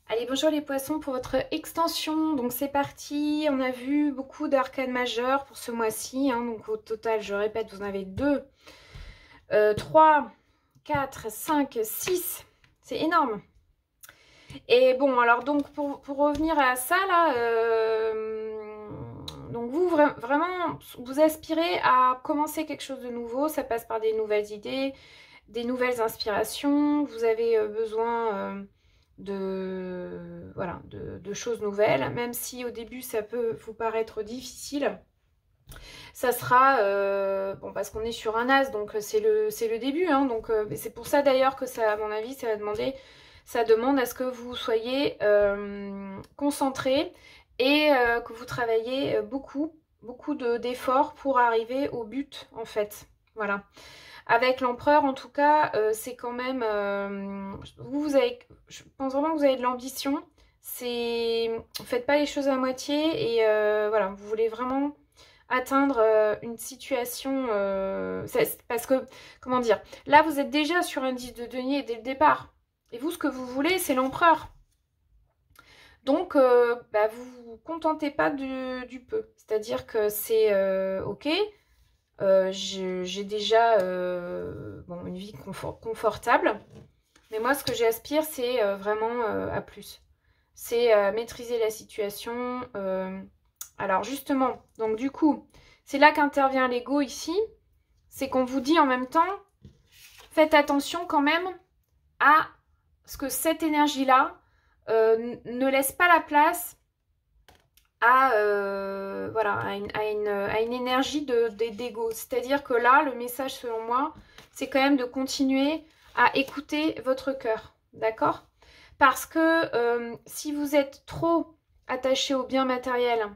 Allez, bonjour les poissons pour votre extension. Donc c'est parti, on a vu beaucoup d'arcanes majeures pour ce mois-ci. Donc au total, je répète, vous en avez 2, 3, 4, 5, 6. C'est énorme. Et bon, alors donc pour revenir à ça là, donc vous vraiment, vous aspirez à commencer quelque chose de nouveau. Ça passe par des nouvelles idées, des nouvelles inspirations. Vous avez besoin voilà, de choses nouvelles, même si au début ça peut vous paraître difficile. Ça sera, bon, parce qu'on est sur un as, donc c'est le début, donc c'est pour ça d'ailleurs que ça, à mon avis, ça demande à ce que vous soyez concentré et que vous travaillez beaucoup d'efforts pour arriver au but, en fait. Voilà. Avec l'empereur, en tout cas, c'est quand même... je pense vraiment que vous avez de l'ambition. Faites pas les choses à moitié et voilà, vous voulez vraiment atteindre une situation... parce que, comment dire, là, vous êtes déjà sur un 10 de denier dès le départ. Et vous, ce que vous voulez, c'est l'empereur. Donc, vous vous contentez pas du peu. C'est-à-dire que c'est ok, j'ai déjà une vie confortable. Mais moi, ce que j'aspire, c'est vraiment à plus. C'est maîtriser la situation. Alors, justement, donc du coup, c'est là qu'intervient l'ego ici. C'est qu'on vous dit en même temps, faites attention quand même à ce que cette énergie-là ne laisse pas la place à, voilà, à une énergie d'ego. C'est-à-dire que là, le message selon moi, c'est quand même de continuer à écouter votre cœur. D'accord ? Parce que si vous êtes trop attaché au bien matériel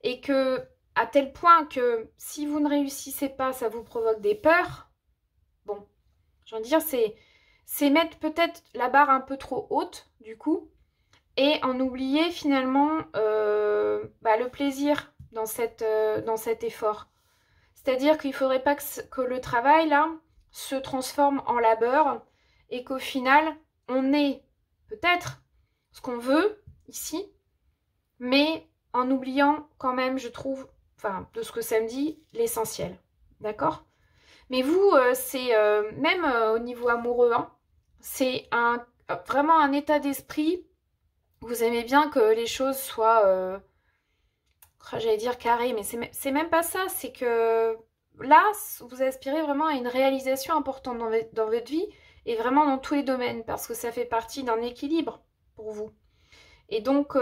et que à tel point que si vous ne réussissez pas, ça vous provoque des peurs, bon, je veux dire, c'est mettre peut-être la barre un peu trop haute, du coup, et en oublier finalement le plaisir dans cet effort. C'est-à-dire qu'il ne faudrait pas que le travail, là, se transforme en labeur et qu'au final, on ait peut-être ce qu'on veut ici, mais en oubliant quand même, je trouve, enfin, de ce que ça me dit, l'essentiel. D'accord ? Mais vous, c'est même au niveau amoureux, c'est vraiment un état d'esprit. Vous aimez bien que les choses soient, j'allais dire carrées, mais c'est même pas ça. C'est que là, vous aspirez vraiment à une réalisation importante dans votre vie et vraiment dans tous les domaines parce que ça fait partie d'un équilibre pour vous. Et donc,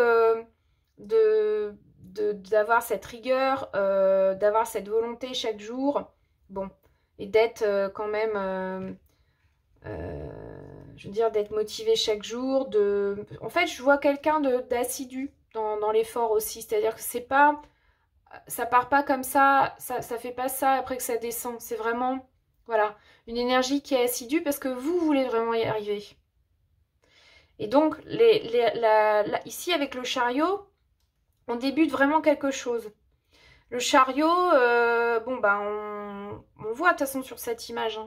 d'avoir cette rigueur, d'avoir cette volonté chaque jour, bon, et d'être quand même, je veux dire, d'être motivé chaque jour. En fait, je vois quelqu'un d'assidu dans l'effort aussi, c'est-à-dire que c'est pas, ça part pas comme ça fait pas ça après que ça descend. C'est vraiment, voilà, une énergie qui est assidue parce que vous voulez vraiment y arriver. Et donc, ici, avec le chariot, on débute vraiment quelque chose. Le chariot, on voit de toute façon sur cette image.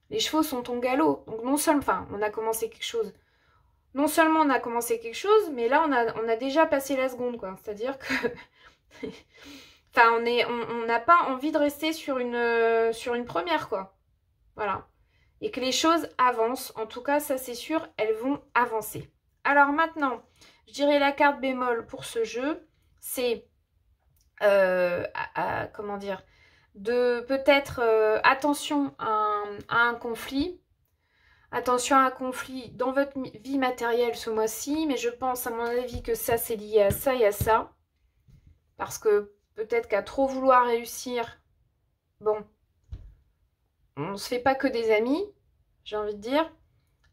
Les chevaux sont au galop. Donc non seulement, on a commencé quelque chose. Non seulement on a commencé quelque chose, mais là on a déjà passé la seconde, quoi. C'est-à-dire que, on n'a pas envie de rester sur une première, quoi. Voilà. Et que les choses avancent. En tout cas, ça c'est sûr, elles vont avancer. Alors maintenant, je dirais la carte bémol pour ce jeu, c'est comment dire, de peut-être attention à un conflit. Attention à un conflit dans votre vie matérielle ce mois-ci, mais je pense à mon avis que ça c'est lié à ça et à ça. Parce que peut-être qu'à trop vouloir réussir, bon, on se fait pas que des amis, j'ai envie de dire.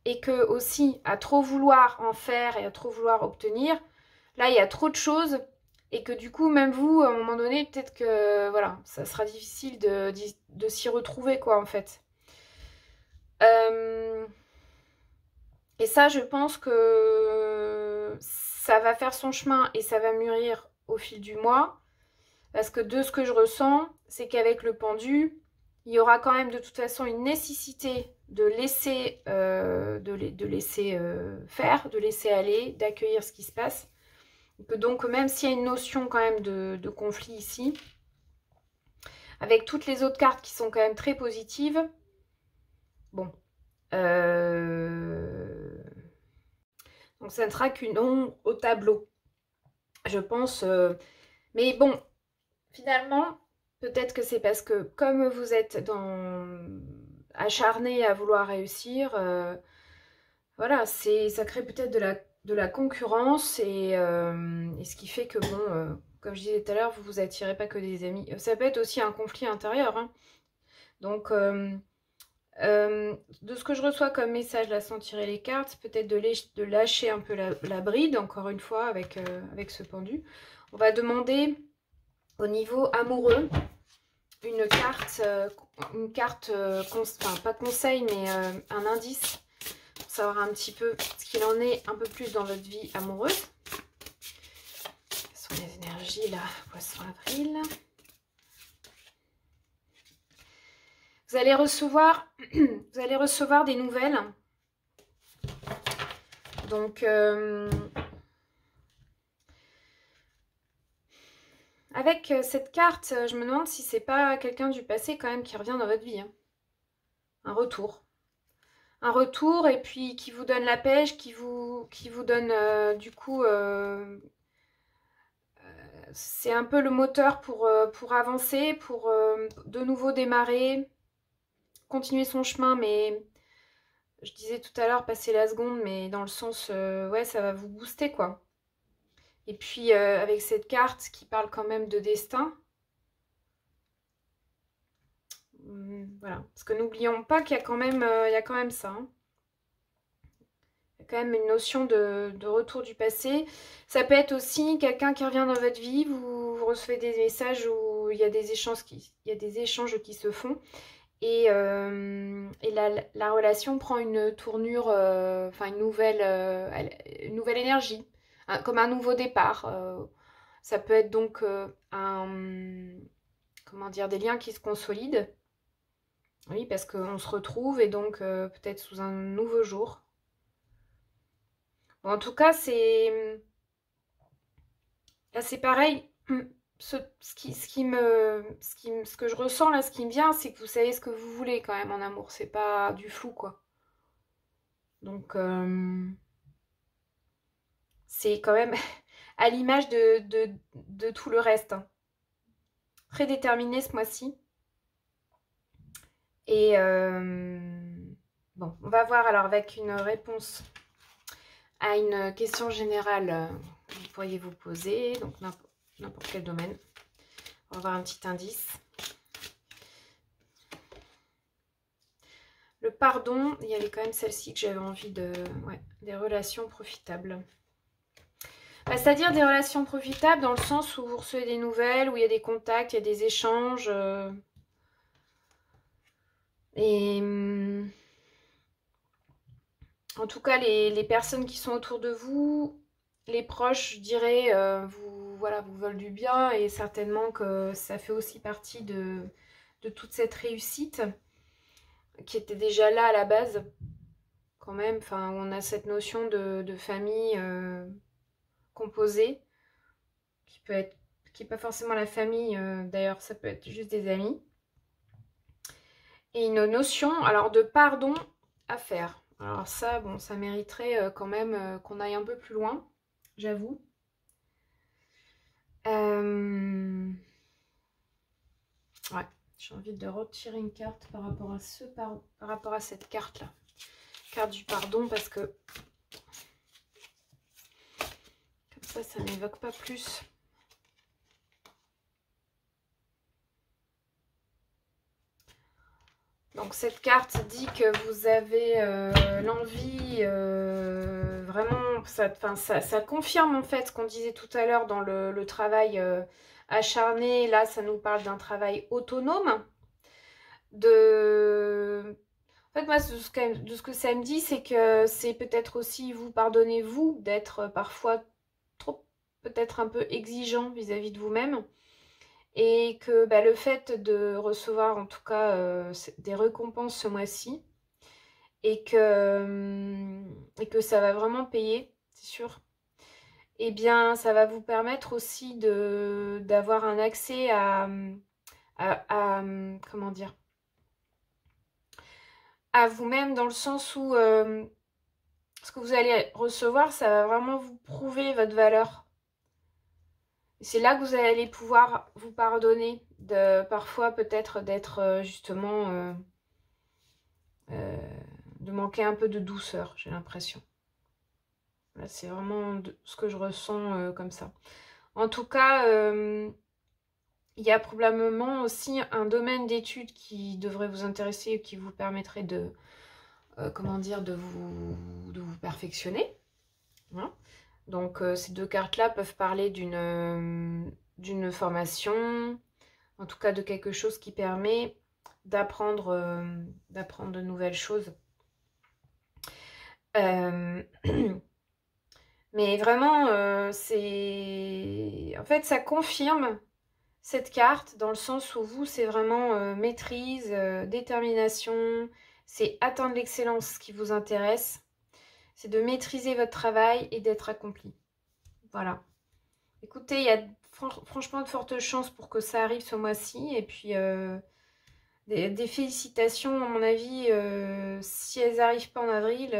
Et que aussi, à trop vouloir en faire et à trop vouloir obtenir, là il y a trop de choses. Et que du coup, même vous, à un moment donné, peut-être que, voilà, ça sera difficile de s'y retrouver, quoi, en fait. Et ça, je pense que ça va faire son chemin et ça va mûrir au fil du mois. Parce que de ce que je ressens, c'est qu'avec le pendu, il y aura quand même de toute façon une nécessité de laisser, de laisser faire, de laisser aller, d'accueillir ce qui se passe. Donc même s'il y a une notion quand même de conflit ici, avec toutes les autres cartes qui sont quand même très positives, bon, donc ça ne sera qu'une ombre au tableau, je pense. Mais bon, finalement, peut-être que c'est parce que comme vous êtes acharné à vouloir réussir, voilà, ça crée peut-être de la concurrence et ce qui fait que, bon, comme je disais tout à l'heure, vous vous attirez pas que des amis. Ça peut être aussi un conflit intérieur, hein. Donc, de ce que je reçois comme message, là, sans tirer les cartes, peut-être de lâcher un peu la bride, encore une fois, avec ce pendu. On va demander au niveau amoureux une carte, enfin, pas conseil, mais un indice pour savoir un petit peu ce qu'il en est un peu plus dans votre vie amoureuse. Quelles sont les énergies là, Poisson avril. Vous allez recevoir des nouvelles. Donc, avec cette carte, je me demande si c'est pas quelqu'un du passé quand même qui revient dans votre vie. Hein. Un retour. Un retour et puis qui vous donne la pêche, qui vous donne du coup... c'est un peu le moteur pour avancer, pour de nouveau démarrer, continuer son chemin, mais je disais tout à l'heure passer la seconde, mais dans le sens, ouais, ça va vous booster, quoi. Et puis, avec cette carte qui parle quand même de destin, voilà. Parce que n'oublions pas qu'il y a quand même, ça, hein. Il y a quand même une notion de retour du passé. Ça peut être aussi quelqu'un qui revient dans votre vie, vous recevez des messages où il y a des échanges qui se font. Et la relation prend une tournure, enfin une nouvelle énergie, hein, comme un nouveau départ. Ça peut être donc comment dire, des liens qui se consolident. Oui, parce qu'on se retrouve et donc peut-être sous un nouveau jour. Bon, en tout cas, là, c'est pareil. Ce que je ressens là, ce qui me vient, c'est que vous savez ce que vous voulez quand même en amour. C'est pas du flou, quoi. Donc, c'est quand même à l'image de tout le reste. Hein. Très déterminé ce mois-ci. Et bon, on va voir alors avec une réponse à une question générale que vous pourriez vous poser. Donc, n'importe quel domaine. On va voir un petit indice. Le pardon, il y avait quand même celle-ci que j'avais envie de... Ouais, des relations profitables. Bah, c'est-à-dire des relations profitables dans le sens où vous recevez des nouvelles, où il y a des contacts, il y a des échanges. Et en tout cas, les personnes qui sont autour de vous, les proches, je dirais, voilà, vous veulent du bien et certainement que ça fait aussi partie de toute cette réussite qui était déjà là à la base, quand même. Enfin, on a cette notion de famille composée, qui n'est pas forcément la famille, d'ailleurs, ça peut être juste des amis. Et une notion, alors, de pardon à faire. Alors ça, bon, ça mériterait quand même qu'on aille un peu plus loin, j'avoue. Ouais, j'ai envie de retirer une carte par rapport à rapport à cette carte-là. Carte du pardon, parce que comme ça m'évoque pas plus. Donc cette carte dit que vous avez l'envie, vraiment, ça confirme en fait ce qu'on disait tout à l'heure dans le travail acharné. Là, ça nous parle d'un travail autonome. En fait, moi, de ce que ça me dit, c'est que c'est peut-être aussi vous, pardonnez-vous, d'être parfois trop, peut-être un peu exigeant vis-à-vis de vous-même. Et que bah, le fait de recevoir en tout cas des récompenses ce mois-ci, et que ça va vraiment payer, c'est sûr, eh bien, ça va vous permettre aussi d'avoir un accès comment dire, à vous-même, dans le sens où ce que vous allez recevoir, ça va vraiment vous prouver votre valeur. C'est là que vous allez pouvoir vous pardonner parfois peut-être d'être justement de manquer un peu de douceur, j'ai l'impression. Là, c'est vraiment ce que je ressens comme ça. En tout cas, il y a probablement aussi un domaine d'études qui devrait vous intéresser et qui vous permettrait de, comment dire, de vous perfectionner. Hein. Donc, ces deux cartes-là peuvent parler d'une formation, en tout cas de quelque chose qui permet d'apprendre de nouvelles choses. Mais vraiment, en fait, ça confirme cette carte dans le sens où vous, c'est vraiment maîtrise, détermination, c'est atteindre l'excellence qui vous intéresse, c'est de maîtriser votre travail et d'être accompli. Voilà. Écoutez, il y a franchement de fortes chances pour que ça arrive ce mois-ci. Et puis, des félicitations, à mon avis, si elles n'arrivent pas en avril,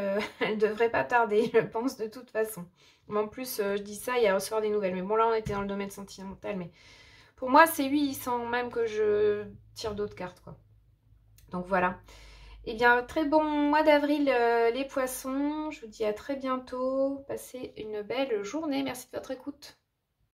elles ne devraient pas tarder, je pense, de toute façon. Mais en plus, je dis ça, il y a à recevoir des nouvelles. Mais bon, là, on était dans le domaine sentimental. Mais pour moi, c'est oui, sans même que je tire d'autres cartes, quoi. Donc, voilà. Eh bien, très bon mois d'avril, les poissons. Je vous dis à très bientôt. Passez une belle journée. Merci de votre écoute.